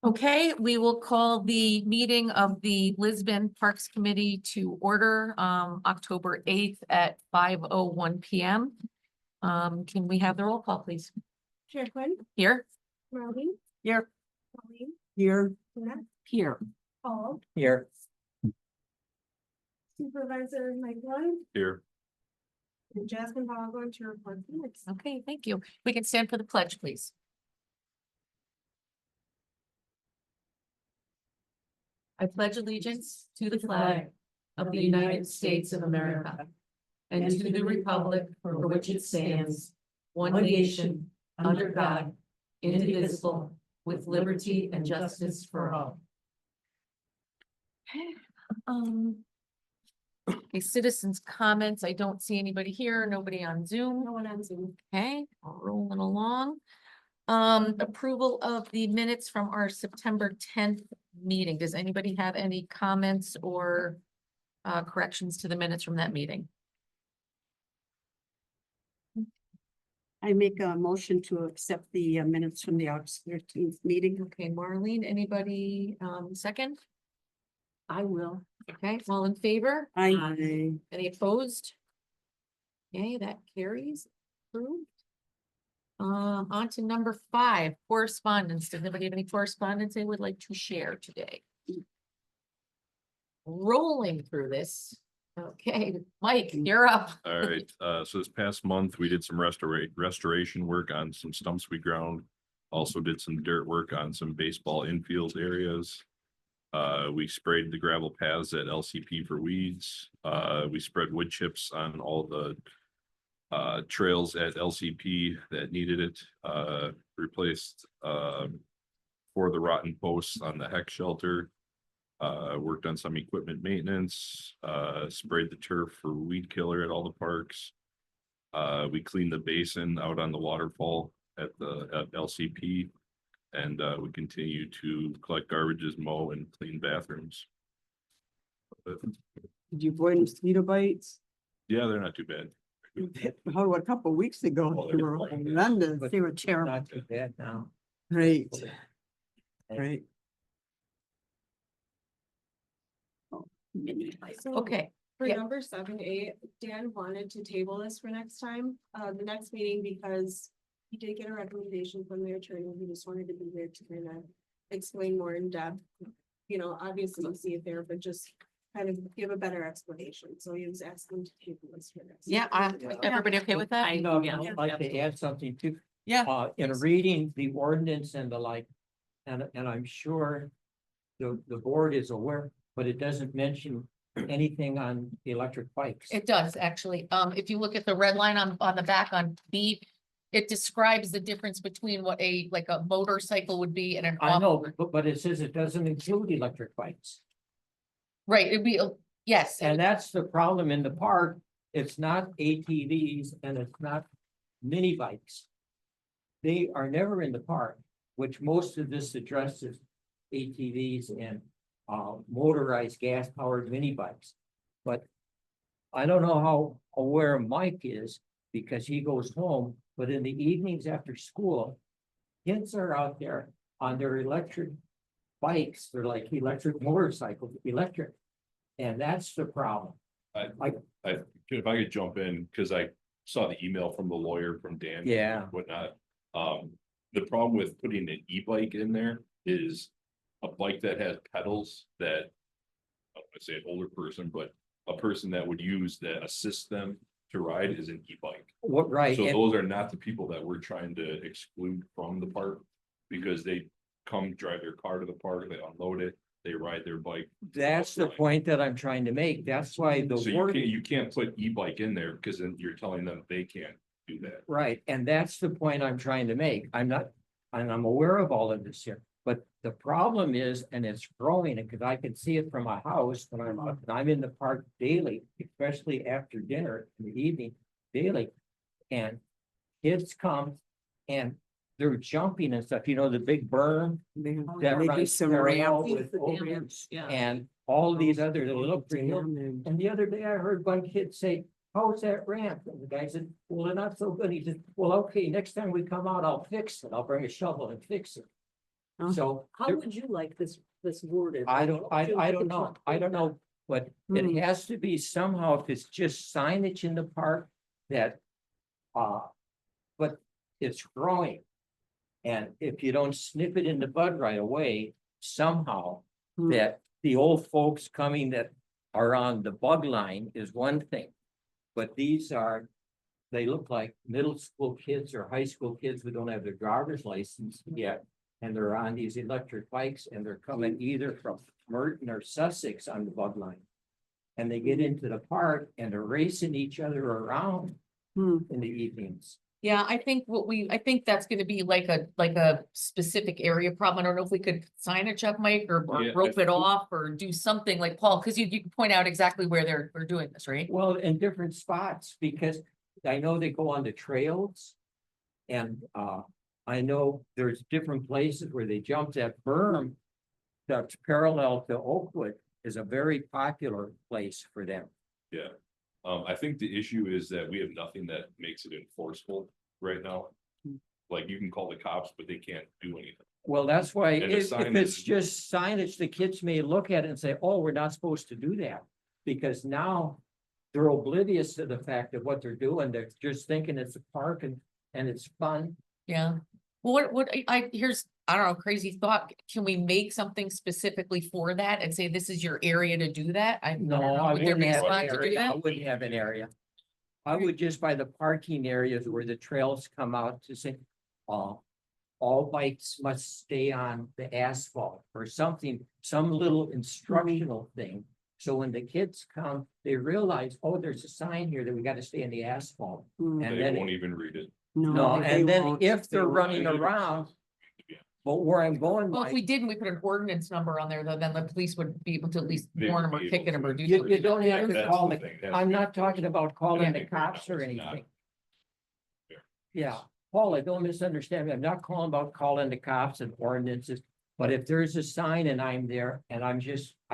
Okay, we will call the meeting of the Lisbon Parks Committee to order, October 8th at 5:01 PM. Can we have the roll call, please? Chair Quinn, Here? Marlene, Here. Colleen, Here. Jeanette, Here. Paul, Here. Supervisor Mike Ryan, Here. and Jasmine Ball going to report minutes. Okay, thank you. We can stand for the pledge, please. I pledge allegiance to the flag of the United States of America and to the republic for which it stands, one nation, under God, indivisible, with liberty and justice for all. Okay, citizens' comments. I don't see anybody here, nobody on Zoom. No one on Zoom. Okay, rolling along. Approval of the minutes from our September 10th meeting. Does anybody have any comments or corrections to the minutes from that meeting? I make a motion to accept the minutes from the August 13th meeting. Okay, Marlene, anybody second? I will. Okay, all in favor? I, Any opposed? Okay, that carries. Approved. On to number 5, correspondence. Does anybody have any correspondence they would like to share today? Rolling through this. Okay, Mike, you're up. All right, so this past month, we did some restoration work on some stumps we ground. Also did some dirt work on some baseball infield areas. We sprayed the gravel paths at LCP for weeds. We spread wood chips on all the trails at LCP that needed it. Replaced for the rotten posts on the heck shelter. Worked on some equipment maintenance, sprayed the turf for weed killer at all the parks. We cleaned the basin out on the waterfall at LCP. And we continue to collect garbages, mow and clean bathrooms. did you avoid mosquito bites? Yeah, they're not too bad. Oh, a couple of weeks ago, Oh, they were horrendous. They were terrible. Not too bad now. Right. Right. Okay, For Yeah. number 7A, Dan wanted to table this for next time, the next meeting, because he did get a recommendation from the attorney. He just wanted to be here to kind of explain more in depth. You know, obviously see it there, but just kind of give a better explanation. So he was asking to table this for next. yeah, everybody okay with that? I know, I'd like to add something too. Yeah. In reading the ordinance and the like, and I'm sure the board is aware, but it doesn't mention anything on the electric bikes. It does, actually. If you look at the red line on the back on B, it describes the difference between what like a motorcycle would be and an. I know, but it says it doesn't include electric bikes. Right, it'd be, yes, And that's the problem in the park. It's not ATVs and it's not mini bikes. They are never in the park, which most of this addresses ATVs and motorized gas powered mini bikes. But I don't know how aware Mike is because he goes home, but in the evenings after school, kids are out there on their electric bikes. They're like electric motorcycles, electric. And that's the problem. If I could jump in, because I saw the email from the lawyer from Dan. Yeah. and whatnot. The problem with putting an e-bike in there is a bike that has pedals that, I say an older person, but a person that would use that assist them to ride is an e-bike. What, right? So and- those are not the people that we're trying to exclude from the park. Because they come drive their car to the park, they unload it, they ride their bike. That's the point that I'm trying to make. That's why the So word, you can't put e-bike in there because then you're telling them they can't do that. right, and that's the point I'm trying to make. I'm not, and I'm aware of all of this here. But the problem is, and it's growing, because I can see it from my house when I'm out, and I'm in the park daily, especially after dinner in the evening, daily. And kids come and they're jumping and stuff, you know, the big berm. They That do runs some parallel ramps with overheads and all these other little trails. and And the other day I heard one kid say, how's that ramp? And the guy said, well, they're not so good. He said, well, okay, next time we come out, I'll fix it. I'll bring a shovel and fix it. Oh. So How there- would you like this worded? I don't Should know. we I don't know, but it Hmm. has to be somehow, if it's just signage in the park that, but it's growing. And if you don't snip it in the bud right away, somehow Hmm. that the old folks coming that are on the bug line is one thing. But these are, they look like middle school kids or high school kids who don't have their driver's license yet. And they're on these electric bikes and they're coming either from Merton or Sussex on the bug line. And they get into the park and they're racing each other around Hmm. in the evenings. Yeah, I think that's gonna be like a specific area problem. I don't know if we could sign it up, Mike, or Yeah, I rope it think- off or do something like Paul, because you can point out exactly where we're doing this, right? Well, in different spots, because I know they go on the trails. And I know there's different places where they jump that berm. That's parallel to Oakwood is a very popular place for them. Yeah, I think the issue is that we have nothing that makes it enforceable right now. Like you can call the cops, but they can't do anything. Well, that's why And the if sign it's is- just signage, the kids may look at it and say, oh, we're not supposed to do that. Because now they're oblivious to the fact of what they're doing. They're just thinking it's a park and it's fun. Yeah. Well, here's, I don't know, crazy thought. Can we make something specifically for that and say this is your area to do that? I don't No, know. I Would there wouldn't be a have an spot to do area. I that? wouldn't have an area. I would just by the parking areas where the trails come out to say, all bikes must stay on the asphalt or something, some little instructional thing. So when the kids come, they realize, oh, there's a sign here that we gotta stay on the asphalt. Hmm. And They then, won't even read it. no, they and then won't. if They they're won't. running around, but where I'm going, Well, if we Mike, didn't, we put an ordinance number on there, though, then the police would be able to at least They warn would them or be kick able them or to. do you something. don't have to That's call the the, thing, that's I'm the not talking about calling Yeah, the right cops now or it's not. anything. Yeah, Paula, don't misunderstand me. I'm not calling about calling the cops and ordinances. But if there's a sign and I'm there and I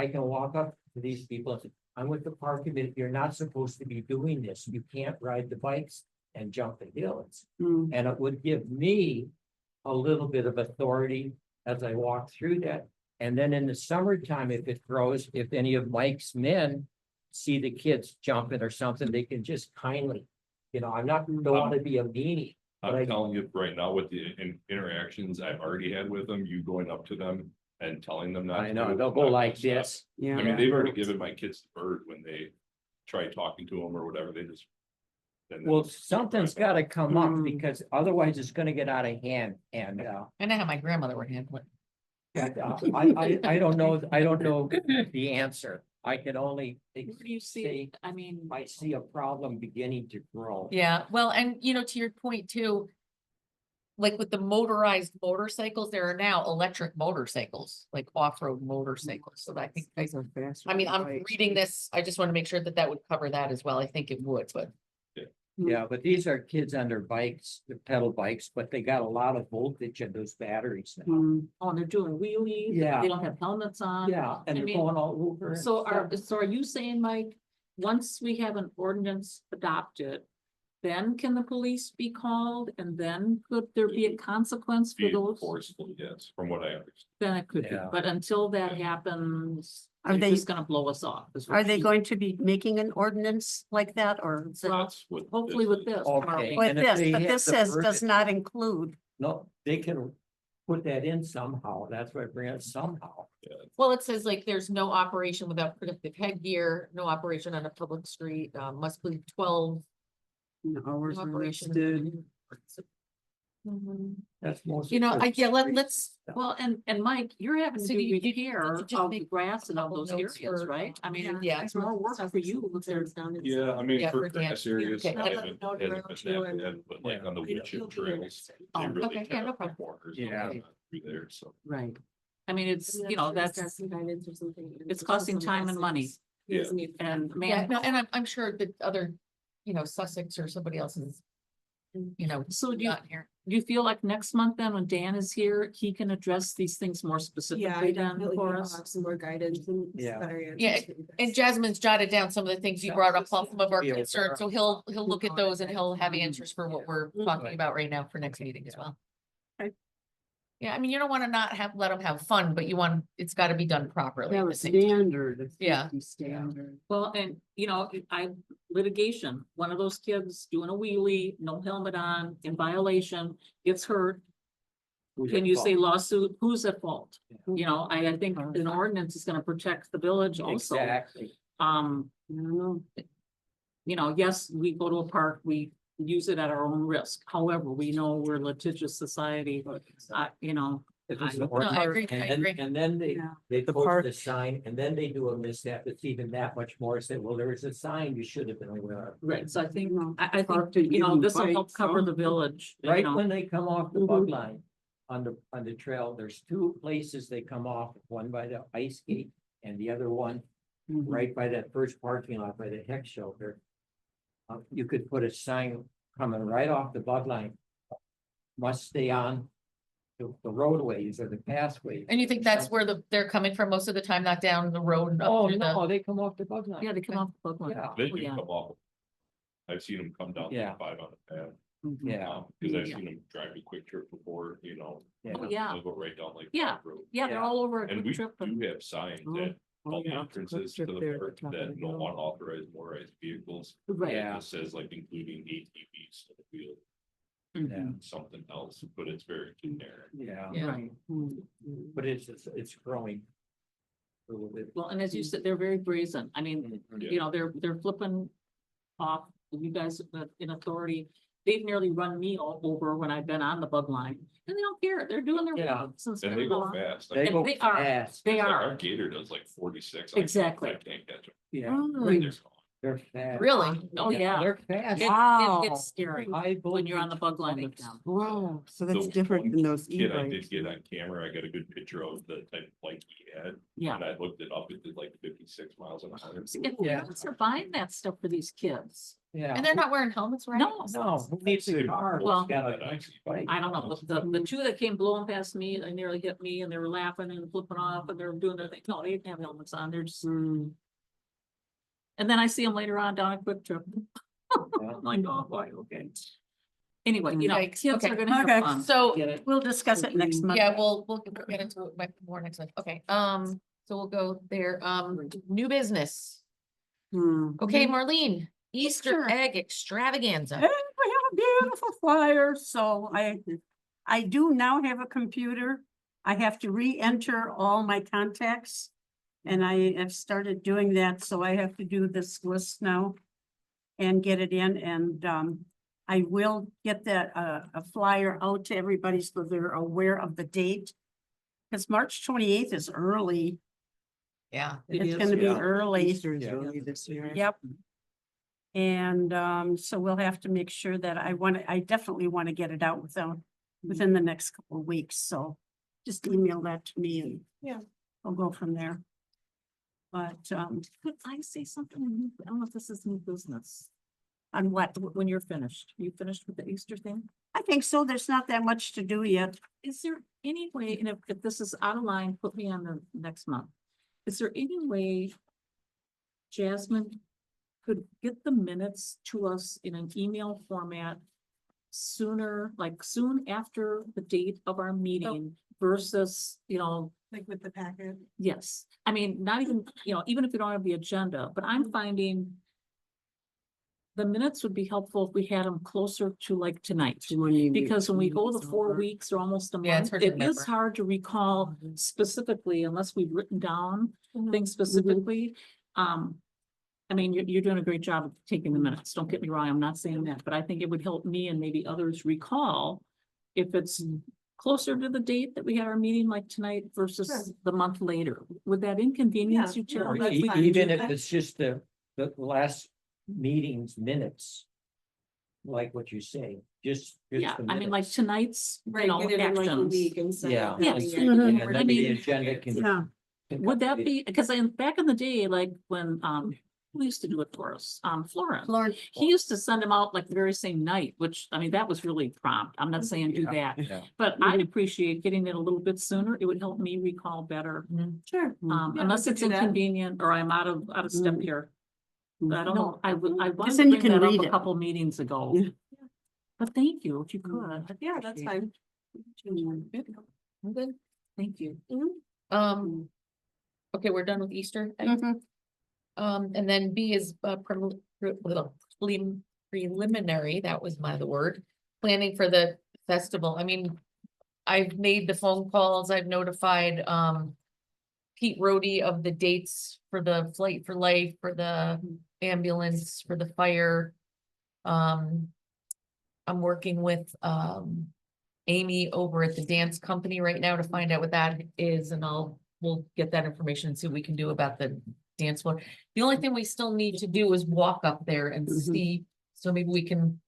can walk up to these people and say, I'm with the park committee. You're not supposed to be doing this. You can't ride the bikes and jump the hills. Hmm. And it would give me a little bit of authority as I walk through that. And then in the summertime, if it grows, if any of Mike's men see the kids jumping or something, they can just kindly, I'm not, don't want to be a meanie. But I- I'm telling you right now with the interactions I've already had with them, you going up to them and telling them not. I to know, do it, they'll I'm go not gonna like stop. this. Yeah. I mean, they've already given my kids the bird when they try talking to them or whatever, they just. then Well, it's- something's gotta come up Mm. because otherwise it's gonna get out of hand and, I know how my grandmother would handle it. I don't know the answer. I can only Where do you see, say, I mean, I see a problem beginning to grow. Yeah, well, and to your point too. Like with the motorized motorcycles, there are now electric motorcycles, like off-road motorcycles, so I think, These are faster I'm than bikes. reading this, I just want to make sure that would cover that as well. I think it would, but. Yeah, but these are kids on their bikes, the pedal bikes, but they got a lot of voltage in those batteries now. Hmm. oh, they're doing wheelies. Yeah. They don't have helmets on. Yeah, and I they're mean, going all over. and So stuff. are you saying, Mike, once we have an ordinance adopted, then can the police be called and then could there be a consequence for Be those? enforceable, yes, from what I understand. Then it could be, Yeah. but until that happens, Are they're they- just gonna blow us off. is what Are they you- going to be making an ordinance like that or? is it- Well, That's what. Hopefully with is. this. Okay. With and if this, they but hit this the says bird- does not include. No, they can put that in somehow. That's why I bring it somehow. Well, it says like there's no operation without protective headgear, no operation on a public street, must be 12. Hours no operation. listed. That's most. Let's, Well, and Mike, you're having to So do you- repair you just of the make grass and all couple those notes areas, for, right? I mean, yeah. it's more work for you. if there's- Yeah, I mean, Yeah, for for Dan. grass areas, Okay. I haven't, Note hasn't around been you that and- bad, but like Yeah. on the wood chip trails. They Oh, really okay, yeah, tear no up the problem. corners Yeah. through there, so. Right. I mean, it's, that's, it's costing time and money. Yeah. and yeah, man. no, and I'm sure that other, Sussex or somebody else is. So do you, Not here. do you feel like next month then, when Dan is here, he can address these things more Yeah, I specifically then definitely for will us? have some more guidance and Yeah. better answers. Yeah, for you guys. And Jasmine's jotted down some of the things you brought up, Paul, some of our Be aware concerns, so he'll look at those and he'll have answers for what we're talking Right. about right now for next meeting as well. Yeah, I mean, you don't wanna not let them have fun, but it's gotta be done properly. Have at a the same time. standard. a Yeah. safety Standard. Well, and you know, litigation, one of those kids doing a wheelie, no helmet on, in violation, gets hurt. Who's Can at you fault? say lawsuit? Who's at fault? You know, I think an ordinance is gonna protect the village also. Exactly. I don't know. You know, yes, we go to a park, we use it at our own risk. However, we know we're a litigious society, you know. If it's I- an No, I agree, ordinance, I and then- agree. And then Yeah. they The post park- the sign, and then they do a mishap, it's even that much more, say, well, there was a sign you should have been aware of. Right, so I think, No, I park think, didn't you know, even this will help bite, cover so- the village, you Right know. when they come off the Mhm. bug line on the trail, there's two places they come off, one by the ice gate and the other one Mhm. right by that first parking lot by the hex shelter. You could put a sign coming right off the bug line. Must stay on the roadways or the pathways. And you think that's where they're coming from most of the time, not down the road? and up Oh, through the- no, they come off the bug line. Yeah, they come off the book line. Yeah. They Oh, do yeah. come off. I've seen them come down Yeah. 5 on the pad, Yeah, because I've Yeah. seen them drive a quick trip before, you know. yeah. Oh, yeah, They'll go right down like. Yeah. that road. yeah, they're Yeah. all over a And quick we trip. do and- have signs Oh, at oh, all the yeah, entrances quick to the trip there at park the top of that the no hill. one authorized motorized vehicles. Right. Yeah. It says like including ATVs to the wheel, Mhm. and something else, but it's very generic. Yeah, Yeah. Right, Mhm. but it's growing. A little bit. well, and as you said, they're very brazen. I mean, you know, they're flipping off, you guys in authority. They've nearly run me all over when I've been on the bug line, and they don't care, they're doing their. Yeah. rounds and And they stuff. go fast. They And go they are- fast. They It's like are, Our gator does like 46. Exactly. I can't catch them. Yeah, Mm, they're fast. Really? oh, yeah. They're fast. Wow. It's scary I when you're on the believe bug line with bikes. them. Wow, so that's The different one than those Kid I did e-bikes. get on camera, I got a good picture of the type of bike he had, Yeah. and I looked it up, it did like 56 miles an hour. See, and Yeah. parents are buying that stuff for these kids. Yeah. And they're not wearing helmets, right? No, No, who needs a car? Well- Who's got a nice bike? I don't know, the two that came blowing past me, they nearly hit me and they were laughing and flipping off and they were doing their thing. No, they didn't have helmets on, they're just, Mm. and then I see them later on down at Quick Trip. Yeah. I'm like, oh, boy, okay. Anyway, you know, Yikes, kids okay. are gonna Okay. have fun. So, Get it? We'll discuss it next month. yeah, we'll get into it more next month. Okay, so we'll go there. New business. Hmm. Okay, Marlene, Easter Easter. egg extravaganza. And we have a beautiful flyer, so I do now have a computer. I have to re-enter all my contacts. And I have started doing that, so I have to do this list now. And get it in, and I will get that a flyer out to everybody so they're aware of the date. Cause March 28th is early. Yeah. It It's is, gonna be yeah. early. is Yeah. early this year. Yep. And so we'll have to make sure that I definitely want to get it out within the next couple of weeks, so just email that to me and Yeah. I'll go from there. But Could I say something? I don't know if this is new business. on what? When you're finished, you finished with the Easter thing? I think so. There's not that much to do yet. Is there any way, and if this is out of line, put me on the next month. Is there any way Jasmine could get the minutes to us in an email format sooner, like soon after the date of our meeting versus, you know, Like with the packet. yes. I mean, not even, you know, even if we don't have the agenda, but I'm finding the minutes would be helpful if we had them closer to like tonight. Because when we go the 4 weeks or almost a Yeah, it's month, hard to it is remember. hard to recall specifically unless we've written down Mhm. things specifically. I mean, you're doing a great job of taking the minutes. Don't get me wrong, I'm not saying that, but I think it would help me and maybe others recall if it's closer to the date that we had our meeting like tonight Sure. versus the month later. Would that inconvenience you, Yeah, no, Terry? that's E- fine. Even if Okay. it's just the last meeting's minutes. Like what you say, just. Yeah, the I mean, like minutes. tonight's, you Right, know, get it in like a actions. week instead Yeah. of. Yes. having it Mhm. And over then I the mean- agenda can. Yeah. Would that be, because back in the day, like when, who used to do it for us? Florence. Lauren, He used to send them out like the very same night, which, I mean, that was really prompt. I'm not saying do that. Yeah. But I'd appreciate getting it a little bit sooner. It would help me recall better. Sure. Yeah, Unless we it's could do that. inconvenient or I'm out of step Mm. here. But I don't No. know. I wanted Because to then you bring can that up read a it. couple meetings ago. Yeah. But thank you, if you could. Yeah, that's fine. I'm good. Thank you. Okay, we're done with Easter. Mhm. And then B is preliminary, that was the word, planning for the festival. I mean, I've made the phone calls, I've notified, Pete Rohde of the dates for the Flight for Life, for the ambulance, for the fire. I'm working with, Amy over at the dance company right now to find out what that is, and we'll get that information and see what we can do about the dance floor. The only thing we still need to do is walk up there and Mhm. see, so maybe we can,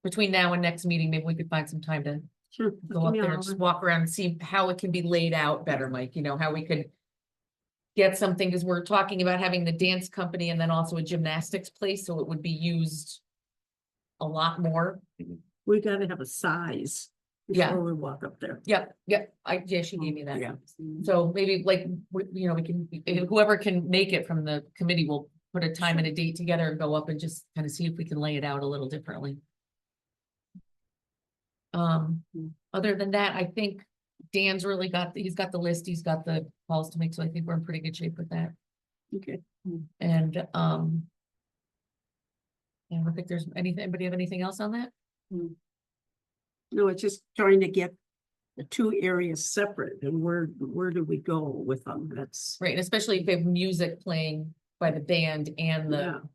between now and next meeting, maybe we could find some time to Sure. go up there and just walk around and see how it can be laid out better, Mike, how we could get something, because we're talking about having the dance company and then also a gymnastics place, so it would be used a lot more. We gotta have a size. Yeah. Before we walk up there. Yep, yeah, she gave me that. Yeah. So maybe like, we can, whoever can make it from the committee will put a time and a date together and go up and just kind of see if we can lay it out a little differently. Other than that, I think Dan's really he's got the list, he's got the calls to make, so I think we're in pretty good shape with that. Okay. And, I don't think there's anything, anybody have anything else on that? No, it's just trying to get the two areas separate and where do we go with them? That's. Right, and especially if they have music playing by the band and Yeah. the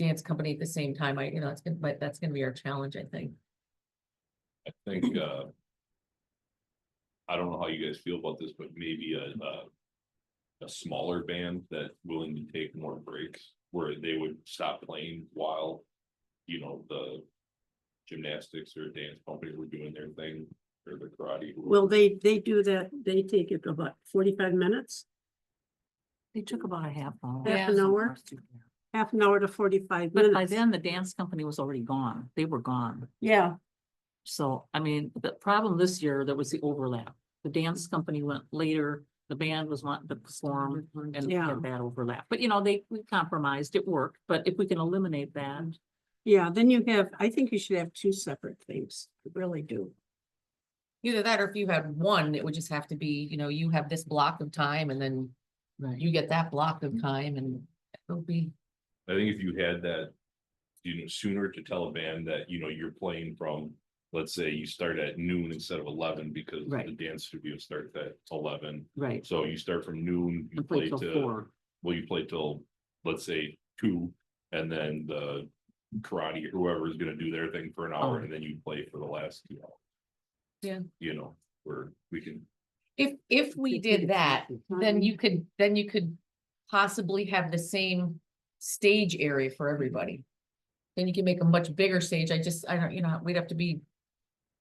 dance company at the same time, that's gonna be our challenge, I think. I think, I don't know how you guys feel about this, but maybe a smaller band that's willing to take more breaks, where they would stop playing while, the gymnastics or dance company were doing their thing, or the karate. Well, they do that, they take it about 45 minutes, They took about a half hour. half an hour, half an hour to 45 But by minutes. then, the dance company was already gone. They were gone. Yeah, So, I mean, the problem this year, there was the overlap. The dance company went later, the band was wanting to perform and Yeah. had that overlap. But we compromised, it worked, but if we can eliminate that. yeah, then I think you should have two separate things, I really do. Either that, or if you had one, it would just have to be, you have this block of time and then you get that block of time and it'll be. I think if you had that, sooner to tell a band that, you're playing from, let's say you start at noon instead of 11, because Right. the dance studio starts at 11. Right. So you start from noon, you And play play till to, 4. well, you play till, let's say 2, and then the karate, whoever is gonna do their thing for an hour, Oh. and then you play for the last 2 hours. Yeah. Where we can, If we did that, then you could possibly have the same stage area for everybody. Then you can make a much bigger stage. I don't, we'd have to be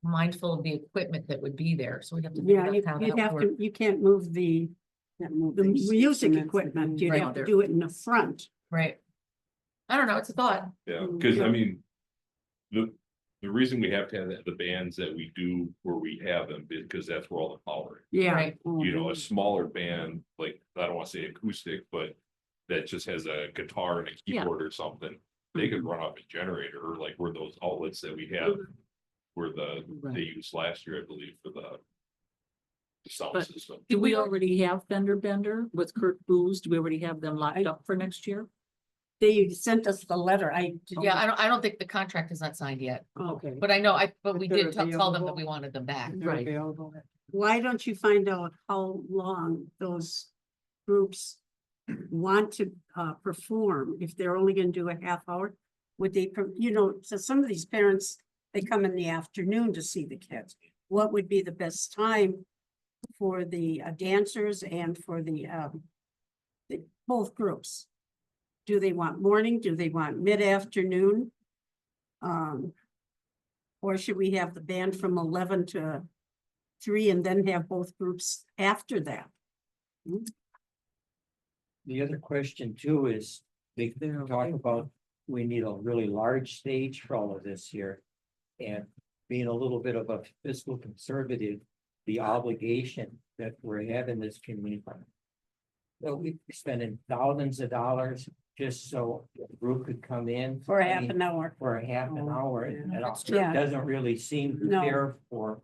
mindful of the equipment that would be there, so we'd have to. figure Yeah, out how you'd that have would to, work. you can't move the music equipment, you'd Right. have to do it in the front. Right. I don't know, it's a thought. yeah, because I mean. The reason we have to have the bands that we do where we have them, because that's where all the power is. Yeah. Right. A smaller band, like, I don't wanna say acoustic, but that just has a guitar and a Yeah. keyboard or something. They could run off a generator, or like where those outlets that we have, where they Right. used last year, I believe, for the sound But- system. Do we already have Fender Bender with Kurt Booz? Do we already have them locked up for next year? They sent us the letter, Yeah, I don't think the contract is not signed yet, Okay. but I know, but we But did they're tell them that available. we wanted them back. Right. Why don't you find out how long those groups want to perform? If they're only gonna do a half hour? Would they, so some of these parents, they come in the afternoon to see the kids. What would be the best time for the dancers and for the both groups? Do they want morning? Do they want mid-afternoon? Or should we have the band from 11 to 3 and then have both groups after that? The other question too is, they talk about, we need a really large stage for all of this here. And being a little bit of a fiscal conservative, the obligation that we're having this community. So we're spending thousands of dollars just so a group could come in. For I half mean, an hour? For a half an hour, and That's it true. doesn't really seem No. fair for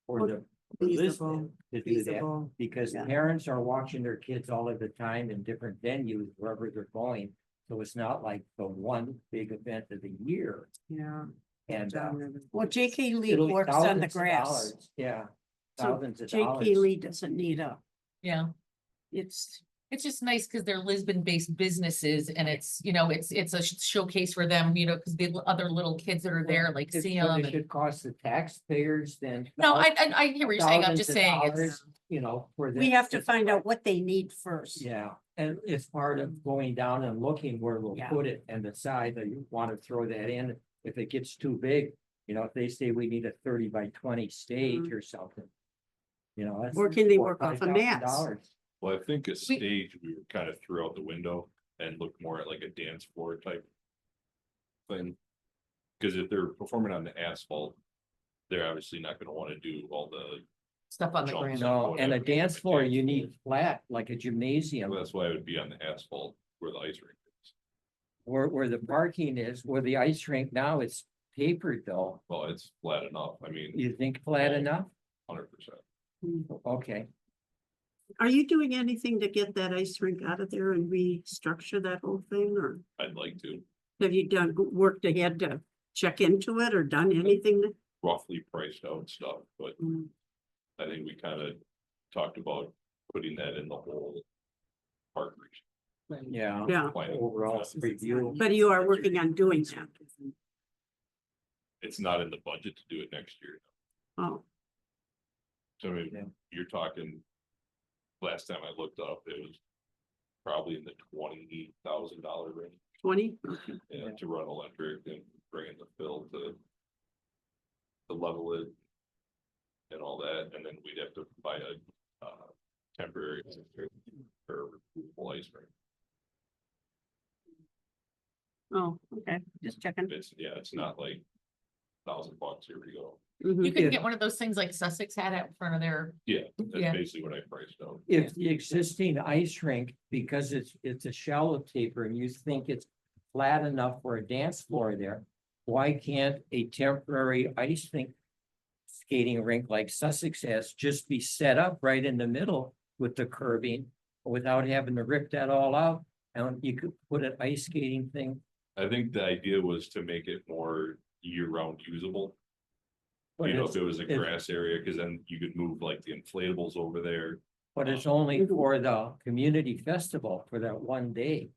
the Feasible, to do that, feasible. because yeah. parents are watching their kids all of the time in different venues, wherever they're going. So it's not like the one big event of the year, Yeah. and Well, J.K. Lee it'll be works on the thousands of grass. dollars. Yeah, So thousands of J.K. dollars. Lee doesn't need Yeah, it's, it's just nice because they're Lisbon-based businesses and it's, it's a showcase for them, because the other little kids that are there, like If see what them. it should cost the taxpayers, then. No, I hear what you're saying. I'm thousands just of saying it's, dollars, You know, for we them. have to find out what they need first. Yeah, and it's part of going down and looking where we'll Yeah. put it and decide that you want to throw that in. If it gets too big, if they say we need a 30 by 20 stage or something. That's. Or can they $4,000 work off of $5,000. mats? Well, I think a stage we were kind of threw out the window and looked more at like a dance floor type thing. Cause if they're performing on the asphalt, they're obviously not gonna wanna do all the, stuff on the Jumps. ground. No, and a Whatever. dance floor, you need flat, like a gymnasium, well, that's why it would be on the asphalt where the ice rink is. where the parking is, where the ice rink now, it's tapered though. Well, it's flat enough, I mean, You think flat Oh. enough? 100%. Okay, Are you doing anything to get that ice rink out of there and restructure that whole thing, or I'd like to have you done, worked ahead to check into it or done anything? roughly priced out stuff, but Mm. I think we kind of talked about putting that in the whole park region. yeah. Yeah, plan. Overall review. but you are working on doing that. It's not in the budget to do it next year. Oh, So I mean, Yeah. you're talking, last time I looked up, it was probably in the $20,000 range, 20? Okay. to run electric and bring in the fill to level it and all that, and then we'd have to buy a temporary or removable ice rink. Oh, okay, just checking. It's not like $1,000, here we go. Mhm. You can Yeah. get one of those things like Sussex had out in front of their, Yeah, that's Yeah. basically what I priced out. If the existing ice rink, because it's a shallow taper and you think it's flat enough for a dance floor there, why can't a temporary ice rink skating rink like Sussex has just be set up right in the middle with the curbing without having to rip that all out? And you could put an ice skating thing, I think the idea was to make it more year-round usable. but If it's, it was a it's- grass area, cause then you could move like the inflatables over there. but it's only for the community festival for that one day.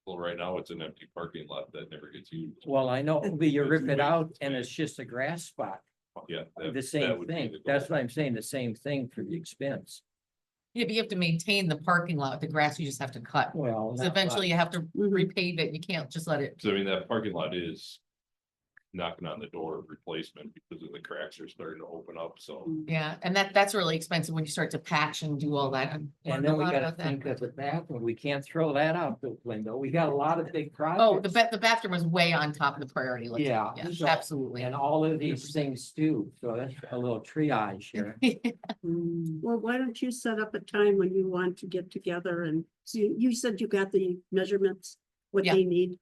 Well, right now it's an empty parking lot that never gets used. Well, I know, but you That's rip the it way out it's and made. it's just a grass spot. Yeah. The that same would be thing. the That's goal. what I'm saying, the same thing for the expense. yeah, but you have to maintain the parking lot, the grass you just have to cut. Well. 'Cause not eventually you have to Mhm. repave it, you can't just let it. So I mean, that parking lot is knocking on the door of replacement because of the cracks are starting to open up, so. Yeah, and that's really expensive when you start to patch and do all that. I'm And learning a then we lot gotta about that. think of the bathroom. We can't throw that out the window. We got a lot of big Oh, the projects. the bathroom is way on top of the priority list. Yeah, Yeah, so- absolutely. And all of these things too. So that's a little triage here. Well, why don't you set up a time when you want to get together and see, you said you got the measurements, what Yeah. they need.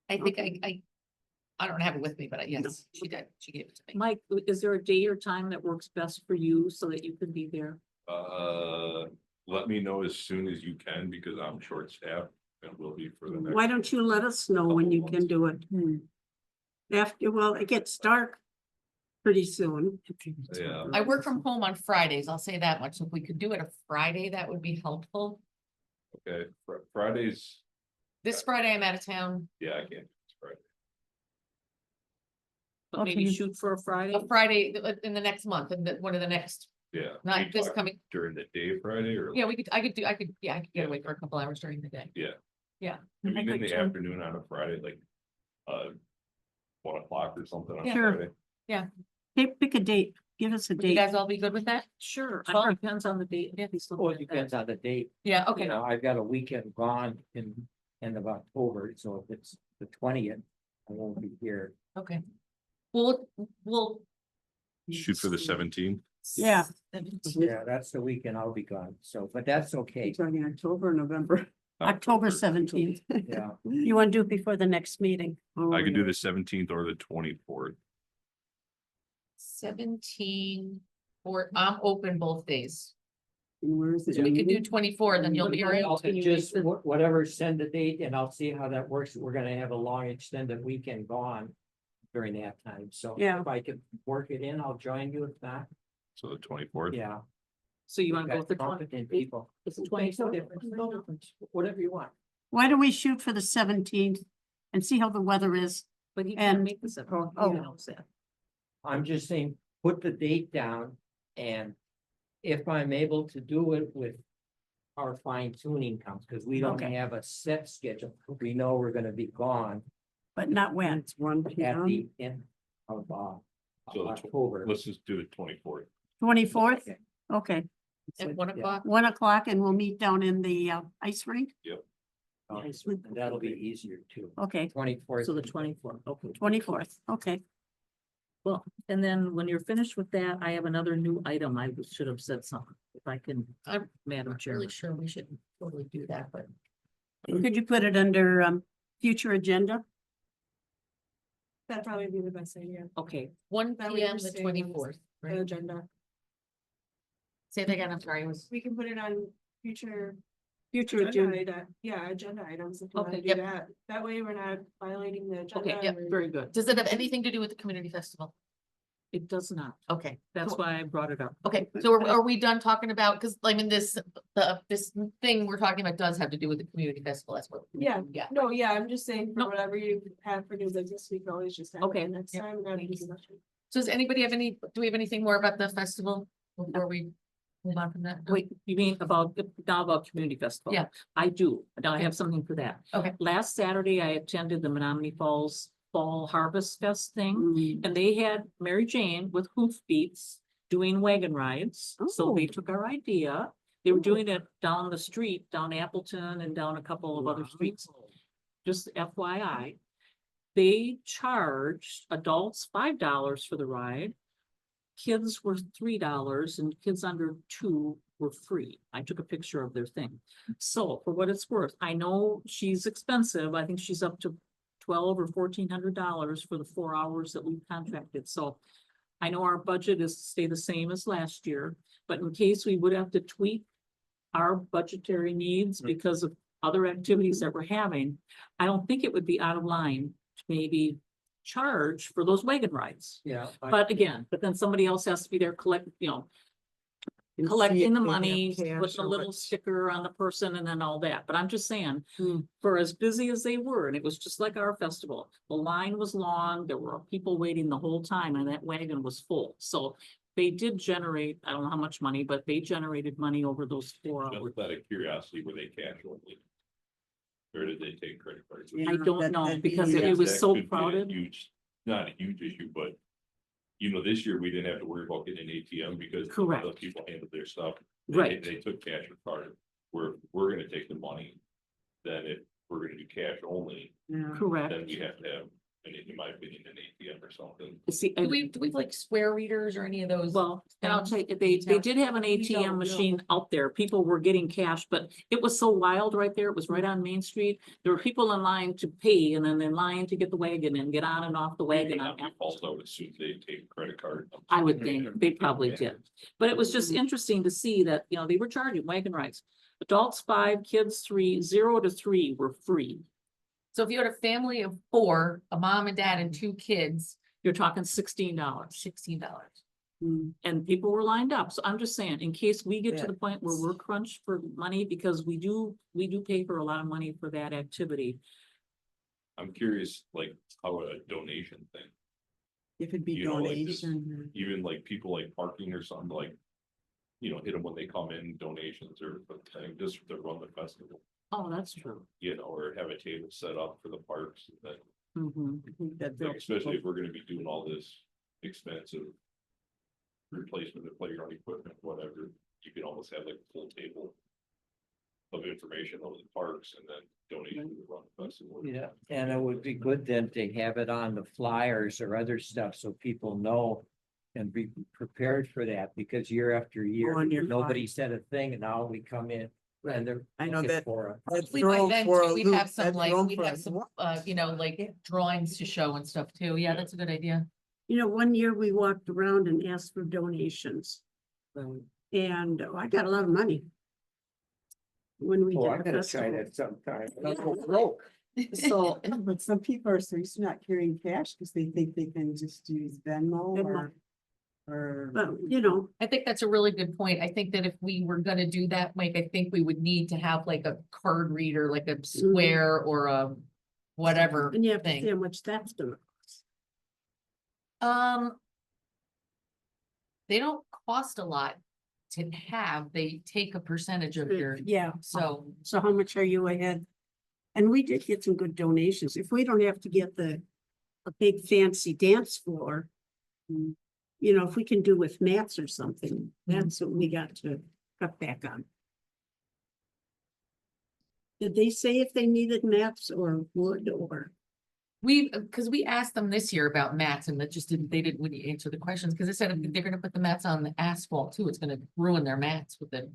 I think I don't have it with me, but yes, she did, she gave it to me. Mike, is there a day or time that works best for you so that you can be there? Let me know as soon as you can because I'm short-staffed and will be for the next. Why don't you let us know when you can do it? After, well, it gets dark pretty soon. Yeah. I work from home on Fridays, I'll say that much. If we could do it a Friday, that would be helpful. Okay, Fridays, This Friday I'm out of town. yeah, I can't. do this Friday. But maybe Okay. shoot for a Friday? A Friday in the next month, and one of the next, Yeah. not we this talking coming, During the day Friday or? yeah, I could get Yeah. away for a couple hours during the day. I mean, in could the too. afternoon on a Friday, like, 1 o'clock or something on Sure. Friday. Pick a date, give us a Would you date. guys all be good with that? Sure, Fun. it depends on the date. Yeah. He's looking Well, it at that. depends on the date. Yeah, You okay, know, I've got a weekend gone in end of October, so if it's the 20th, I won't be here. okay. We'll. Shoot for the 17th. Yeah. Yeah, that's the weekend I'll be gone. So, but that's okay. Talking October, November. October 17th. Yeah. You want to do it before the next meeting? I could do the 17th or the 24th. 17. or I'm open both days. And where is it? So we could do 24, then you'll be around. I'll just, whatever, send the date and I'll see how that works. We're gonna have a long extended weekend gone during that time, so. Yeah. If I could work it in, I'll join you. If not, So the 24th. yeah. So you wanna go Got with the competent 20? people. It's the Makes no 24th. difference, no difference, whatever you want. Why don't we shoot for the 17th and see how the weather is? But he can't And- make the 7th. oh. He knows that. I'm just saying, put the date down and if I'm able to do it with our fine tuning comes, because we don't Okay. have a set schedule. We know we're gonna be gone But not when. It's one at PM. the end of So the October. Let's just do the 24th. 24th? Okay. Okay, At 1 o'clock. 1 o'clock and we'll meet down in the ice rink? Nice. And that'll be easier too. Okay, 24th. So the 24th, okay. 24th, okay. Well, and then when you're finished with that, I have another new item. I should have said something, if I can, I'm Madam not Chair. really sure we should totally do that, but Could you put it under future agenda? That'd probably be the best idea, Okay, 1 That way PM we're the staying on the 24th, the right? agenda. Say that again, I'm sorry, it was. We can put it on future. Future agenda. Yeah, agenda items if you wanna Okay, do yep. that. That way we're not violating the agenda. okay, yeah, or- very good. Does it have anything to do with the community festival? It does not. Okay, That's cool. why I brought it up. Okay, so are we done talking about, because I mean, this thing we're talking about does have to do with the community festival, that's what. Yeah. Yeah, No, yeah, I'm just saying for No. whatever you have for new business, we can always just. add it Okay, Next yep, time. not a thank you. discussion. so does anybody have any, do we have anything more about the festival before we move on from that? Wait, you mean about, now about community festival? Yeah. I do. Now I Okay. have something for that. Okay. Last Saturday, I attended the Menominee Falls Fall Harvest Fest thing. Mm, And they had Mary Jane with Hoofbeats doing wagon rides. So they Oh. took our idea. They were doing it down the street, down Appleton and down a couple of other streets. Just FYI. They charged adults $5 for the ride. Kids were $3 and kids under 2 were free. I took a picture of their thing. So for what it's worth, I know she's expensive. I think she's up to $1,200 or $1,400 for the 4 hours that we've contracted. So I know our budget is to stay the same as last year, but in case we would have to tweak our budgetary needs because of other activities that we're having, I don't think it would be out of line to maybe charge for those wagon rides. Yeah. But again, but then somebody else has to be there And see collecting if the they have money, cash putting a or little what- sticker on the person and then all that. But I'm just saying, Hmm. for as busy as they were, and it was just like our festival, the line was long, there were people waiting the whole time and that wagon was full. So they did generate, I don't know how much money, but they generated money over those 4 hours. Just out of curiosity, were they cash only? Or did they take credit cards? Yeah, I don't that- know, that'd because be- it was That so could be a crowded. Huge, not a huge issue, but. You know, this year we didn't have to worry about getting an ATM because. the Correct. People handled their stuff. Right. They took cash or card. We're gonna take the money. Then if we're gonna do cash only, Yeah. Correct. then we have to have, in my opinion, an ATM or something. See, Do we have like square readers or any of those? well, and I'll things? tell you, they did have an We don't ATM know. machine out there. People were getting cash, but it was so wild right there. It was right on Main Street. There were people in line to pay and then in line to get the wagon and get on and off the wagon. on Apple. Also, I would assume they take credit card. I would think they probably Yeah. did. But it was just interesting to see that, they were charging wagon rides. Adults 5, kids 3, 0 to 3 were free. So if you had a family of 4, a mom and dad and 2 kids, You're talking $16. $16. Mm. And people were lined up. So I'm just saying, in case we get to the point where we're crunched for money, because we do pay for a lot of money for that activity. I'm curious, like, how a donation thing, If it'd be You know, like this- donation. even like people like parking or something like. Hit them when they come in, donations or something, just to run the festival, Oh, that's true. or have a table set up for the parks. And then, Mhm. I think that like, especially if we're gonna be doing all this expensive. Replacement of playground equipment, whatever, you could almost have like a full table. Of information on the parks and then donation to run the festival. Yeah, and it would be good then to have it on the flyers or other stuff so people know. And be prepared for that, because year after year, On your nobody said a thing, and now we come in and they're. I know looking that- for it. That's Hopefully by thrown then for a too, we'd loop. have some That's like, thrown we'd for a have some, loop. like drawings to show and stuff too. Yeah, Yeah. that's a good idea. One year we walked around and asked for donations. And I got a lot of money. When we Oh, did I'm the gonna try festival. that sometime. I'll go broke. So, But some people are so used to not carrying cash because they think they can just use Venmo Venmo. or. well, you know, I think that's a really good point. I think that if we were gonna do that, Mike, I think we would need to have like a card reader, like a Square or a whatever and you have to see thing. how much that's gonna cost. They don't cost a lot to have. They take a percentage of your, Yeah, so. so how much are you ahead? And we did get some good donations. If we don't have to get a big fancy dance floor. You know, if we can do with mats or something, that's what we got to cut back on. Did they say if they needed mats or wood or? Cause we asked them this year about mats and that just didn't, they didn't really answer the questions, cause they said if they're gonna put the mats on the asphalt too, it's gonna ruin their mats with the,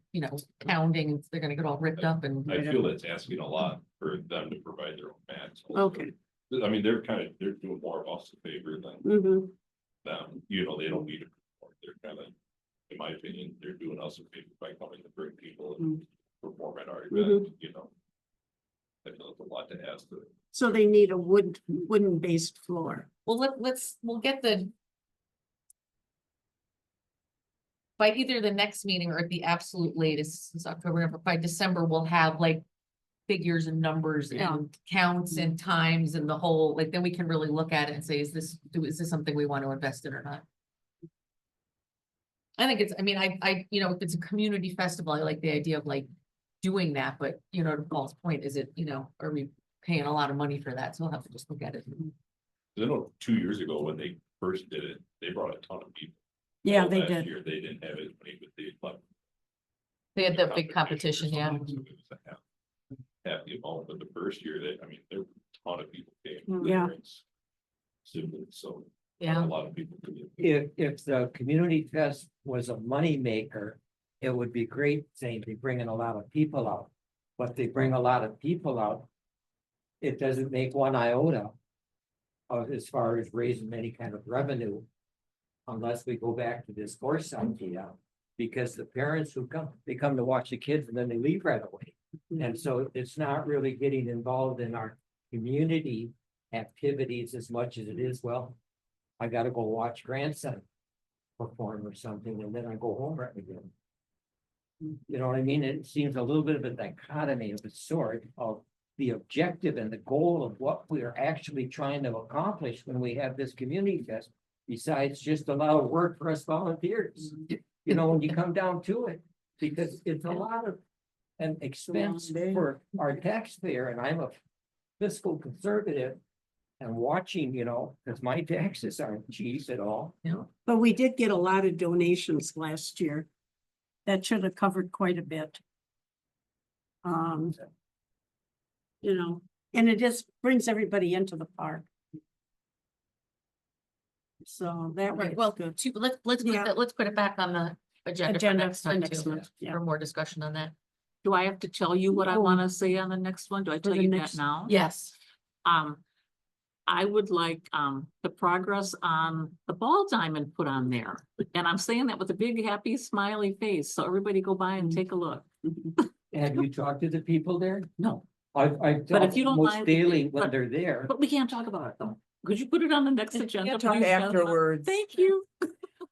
pounding, and they're gonna get all ripped up and. I feel it's asking a lot for them to provide their own mats. also. Okay. I mean, they're doing more of us a favor than Mhm. them, they don't need it. They're kind of, in my opinion, they're doing us a favor by coming to bring people and perform at our event, I feel it's a lot to ask. So they need a wooden based floor. Well, we'll get the. By either the next meeting or at the absolute latest, since October, by December, we'll have like. Figures and numbers Yeah. and counts and times and the whole, like, then we can really look at it and say, is this something we want to invest in or not? I think it's, I mean, if it's a community festival, I like the idea of like doing that, but to Paul's point, is it, are we paying a lot of money for that? So we'll have to just look at it. I know 2 years ago when they first did it, they brought a ton of people. Yeah, Well, they last did. year, they didn't have as many, but they left. They had that big competition, or yeah. something, so it was a half the amount, but the first year there were a ton of people came. Yeah. parents, siblings, so a Yeah, lot of people. did. If the community fest was a money maker, it would be great saying they bring in a lot of people out. But they bring a lot of people out. It doesn't make one iota. Of as far as raising any kind of revenue. Unless we go back to this course idea. Because the parents who come, they come to watch the kids and then they leave right away. And so it's not really getting involved in our community activities as much as it is, well. I gotta go watch grandson perform or something, and then I go home right again. You know what I mean? It seems a little bit of a dichotomy of a sort of the objective and the goal of what we are actually trying to accomplish when we have this community fest. Besides just a lot of work for us volunteers, when you come down to it, because it's a lot of an expense for our taxpayer, and I'm a fiscal conservative. And watching, because my taxes aren't cheap at all. But we did get a lot of donations last year. That should have covered quite a bit. And it just brings everybody into the park. So that right, was well, good. let's put it back on the agenda for Agenda next for time next too, month, yeah. for more discussion on that. Do I have to tell you what I Oh. wanna say on the next one? Do I tell the you next- that now? Yes. I would like, the progress on the ball diamond put on there. And I'm saying that with a big, happy, smiley face. So everybody go by and take a look. Have you talked to the people there? No, I But talk if you don't most mind- daily when but- they're there. but we can't talk about it though. Could you put it on the next agenda? Talk please, Jennifer? afterwards. Thank you.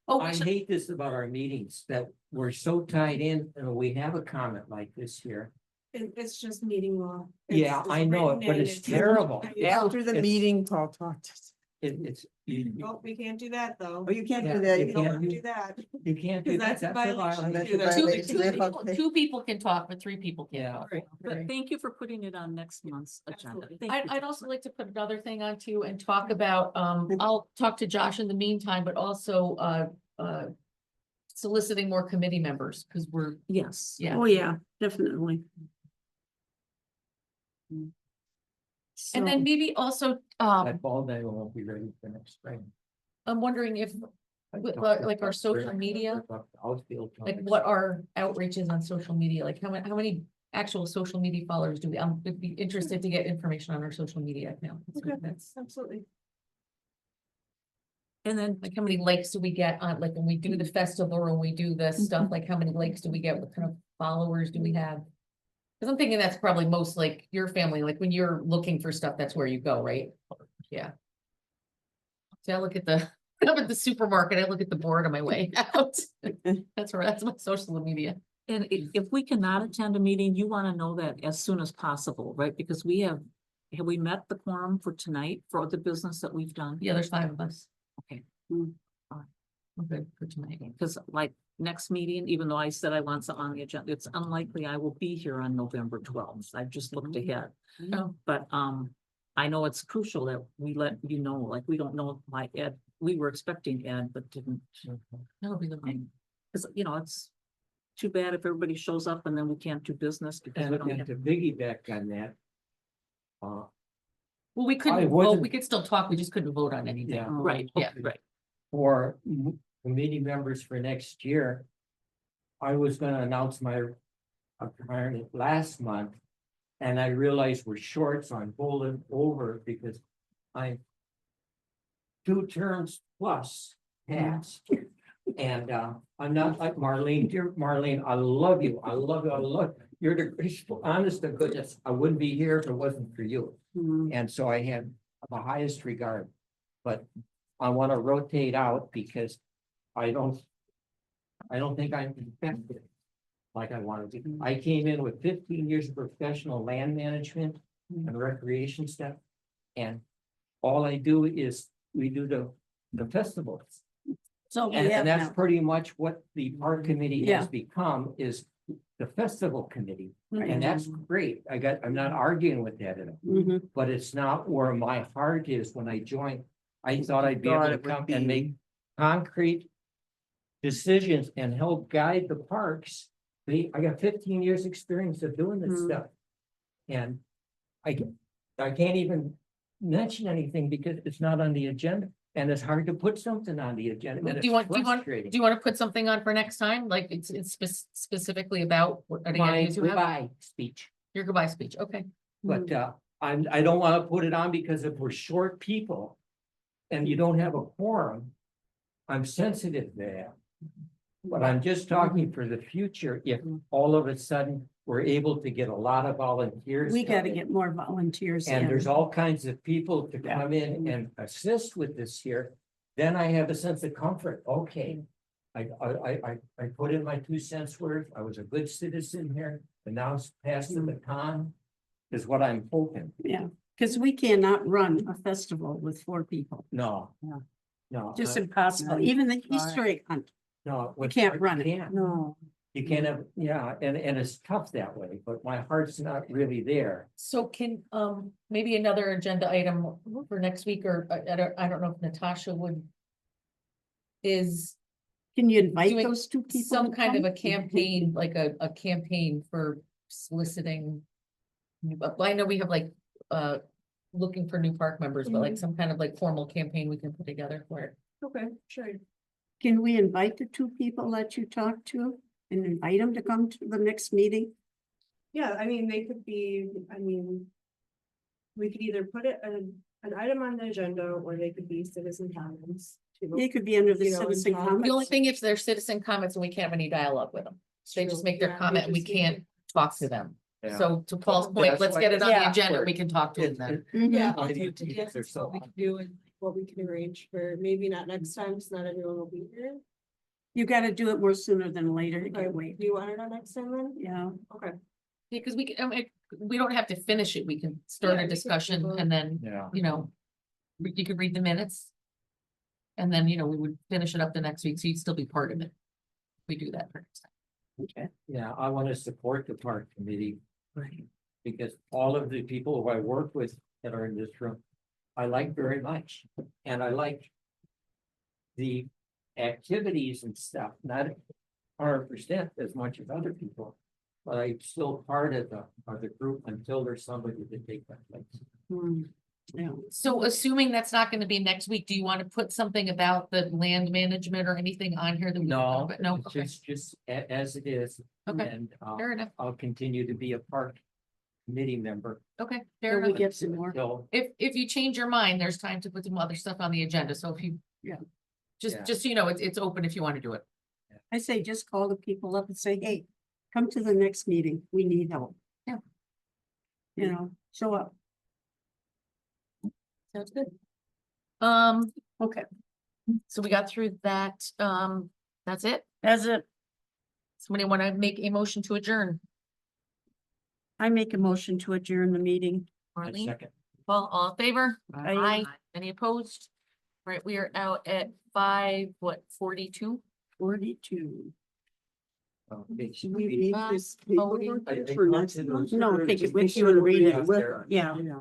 Oh, I hate this about our meetings, that we're so tied in, and we have a comment like this here. It's just meeting law. Yeah, It's I know it, written but in, it's terrible. After the It's- meeting, Paul talked. It's, you Oh, we can't do that, though. Oh, you can't Yeah, do that. you You Don't can't don't. do that. you can't do Because that. that's a That's a violation. violation. That's a do that. violation. Two people can talk, but three people can't Yeah. talk. But thank you for putting it on next month's agenda. Absolutely. Thank you. I'd also like to put another thing on too and talk about, I'll talk to Josh in the meantime, but also, soliciting more committee members, because we're, Yes. yeah. Oh, yeah, definitely. And then So- maybe also, That ball day won't be ready for next spring. I'm wondering if, like our social media, like what our outreach is on social media, like how many actual social media followers do we, would be interested to get information on our social media account. Okay. That's, Absolutely. And then, Like how many likes do we get on, like when we do the festival or when we do the stuff, like how many likes do we get? What kind of followers do we have? Cause I'm thinking that's probably most like your family, like when you're looking for stuff, that's where you go, right? Yeah. See, I look at the, I'm at the supermarket, I look at the board on my way out. That's where, that's my social media. and if we cannot attend a meeting, you want to know that as soon as possible, right? Because have we met the quorum for tonight for the business that we've done? Yeah, there's 5 of us. Okay. I'm good for tonight. Because like next meeting, even though I said I want some on the agenda, it's unlikely I will be here on November 12th. I've just looked ahead. Oh, But I know it's crucial that we let you know, like, we don't know my Ed, we were expecting Ed, but didn't. that'll be the one. Cause you know, it's too bad if everybody shows up and then we can't do business because we don't And have. to piggyback on that. Well, we I couldn't, vote. wasn't- We could still talk, we just couldn't vote on anything. Yeah. Right, Yeah. right. For committee members for next year. I was gonna announce my retirement last month. And I realized we're short, so I'm holding over because I'm 2 terms plus past. And I'm not like Marlene, dear Marlene, I love you, I love you, I love, you're the, honest to goodness, I wouldn't be here if it wasn't for you. Mhm. And so I have the highest regard. But I want to rotate out because I don't think I'm effective like I want to be. I came in with 15 years of professional land management and recreation stuff. And all I do is we do the festivals. So we And have that's now, pretty much what the park committee Yeah. has become is the festival committee. right. And that's great. I'm not arguing with that at all. Mhm. But it's not where my heart is when I joined. I thought I'd be able Thought to it would come be- and make concrete decisions and help guide the parks. I got 15 years experience of doing this Hmm. stuff. And I can't even mention anything because it's not on the agenda. And it's hard to put something on the agenda. and Do you want, it's frustrating. do you want to put something on for next time? Like it's specifically about what are the My ideas you have? goodbye speech. Your goodbye speech, okay. But I don't want to put it on because if we're short people and you don't have a quorum, I'm sensitive to that. But I'm just talking for the future, if all of a sudden we're able to get a lot of volunteers. We gotta come in, get more volunteers And in. there's all kinds of people to Yeah. come in and assist with this here, then I have a sense of comfort, okay. I put in my 2 cents worth, I was a good citizen here, and now it's passed the baton. Is what I'm hoping, Yeah, because we cannot run a festival with 4 people. no. Yeah. No. Just I- impossible. Even the Easter egg hunt. No. We can't run it. can't. No. You can't have, yeah, and it's tough that way, but my heart's not really there. So can, maybe another agenda item for next week, or I don't know if Natasha would. Is Can you invite Doing those 2 people? some to kind of come? a campaign, like a campaign for soliciting. But I know we have like, looking for new park members, but like some kind of like formal campaign we can put together for it. Okay, sure. Can we invite the 2 people that you talked to and invite them to come to the next meeting? Yeah, I mean, they could be, we could either put it an item on the agenda or they could be citizen comments. too. They could be under the You know, citizen and talk. comments. The only thing is they're citizen comments and we can't have any dialogue with them. They just make their Yeah, comment and we just need can't talk to them. Yeah. So to Paul's point, That's let's why- get it on the Yeah. agenda, we can talk to them then. Mhm. Yeah. I I'll think do they're this, so- what we can do and what we can arrange for, maybe not next time, because not everyone will be here. You gotta do it more sooner than later. You can't wait. Do you want it on next time then? Yeah, Okay. Yeah, because we can, I mean, we don't have to finish it. We can start Yeah, a we can discussion vote. and then, Yeah. you know, you could read the minutes. And then, you know, we would finish it up the next week, so you'd still be part of it. We do that for next time. okay. Yeah, I want to support the park committee Right. because all of the people who I work with that are in this room, I like very much. And I like the activities and stuff, not 100% as much as other people. But I'm still part of the group until there's somebody to take that place. Hmm, yeah. So assuming that's not gonna be next week, do you want to put something about the land management or anything on here that we? can talk No, about? No, it's okay, just as it is. Okay. And fair enough, I'll continue to be a park committee member. okay, So fair we enough. get some more. Until If you change your mind, there's time to put some other stuff on the agenda, so if you Yeah. Just so you know, it's open if you want to do it. I say just call the people up and say, hey, come to the next meeting. We need help. Yeah. You know, show up. Sounds good. Okay, So we got through that. That's it. that's it. Somebody want to make a motion to adjourn? I make a motion to adjourn the meeting. A Marlene, second. Paul, all in favor? Aye. Any opposed? Right, we are out at 42? 42. Okay. Should we leave this Oh, paperwork I- I for talked next to month? those- No, take it with you and read it with, yeah. Yeah.